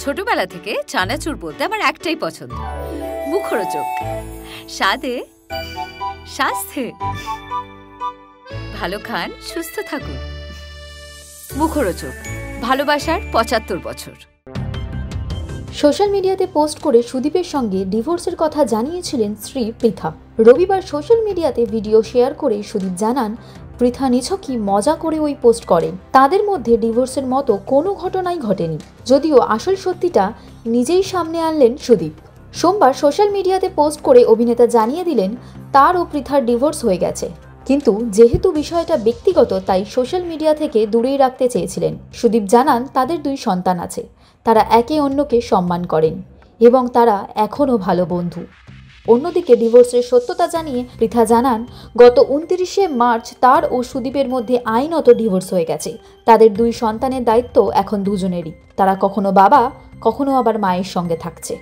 ছোটবেলা থেকে চানাচুর বলতে আমার একটাই পছন্দ, মুখরোচক, স্বাদে স্বাস্থ্যে। ভালো খান, সুস্থ থাকুন। মুখরোচক, ভালোবাসার ৭৫ বছর। সোশ্যাল মিডিয়াতে পোস্ট করে সুদীপের সঙ্গে ডিভোর্সের কথা জানিয়েছিলেন স্ত্রী পৃথা। রবিবার সোশ্যাল মিডিয়াতে ভিডিও শেয়ার করে সুদীপ জানান, পৃথা নিছকই মজা করে ওই পোস্ট করেন। তাদের মধ্যে ডিভোর্সের মতো কোনো ঘটনাই ঘটেনি, যদিও আসল সত্যিটা নিজেই সামনে আনলেন সুদীপ। সোমবার সোশ্যাল মিডিয়াতে পোস্ট করে অভিনেতা জানিয়ে দিলেন তার ও পৃথার ডিভোর্স হয়ে গেছে, কিন্তু যেহেতু বিষয়টা ব্যক্তিগত তাই সোশ্যাল মিডিয়া থেকে দূরেই রাখতে চেয়েছিলেন। সুদীপ জানান তাদের ২ সন্তান আছে, তারা একে অন্যকে সম্মান করেন এবং তারা এখনও ভালো বন্ধু। অন্যদিকে ডিভোর্সের সত্যতা জানিয়ে পৃথা জানান, গত ২৯শে মার্চ তার ও সুদীপের মধ্যে আইনত ডিভোর্স হয়ে গেছে। তাদের ২ সন্তানের দায়িত্ব এখন দুজনেরই। তারা কখনো বাবা, কখনো আবার মায়ের সঙ্গে থাকছে।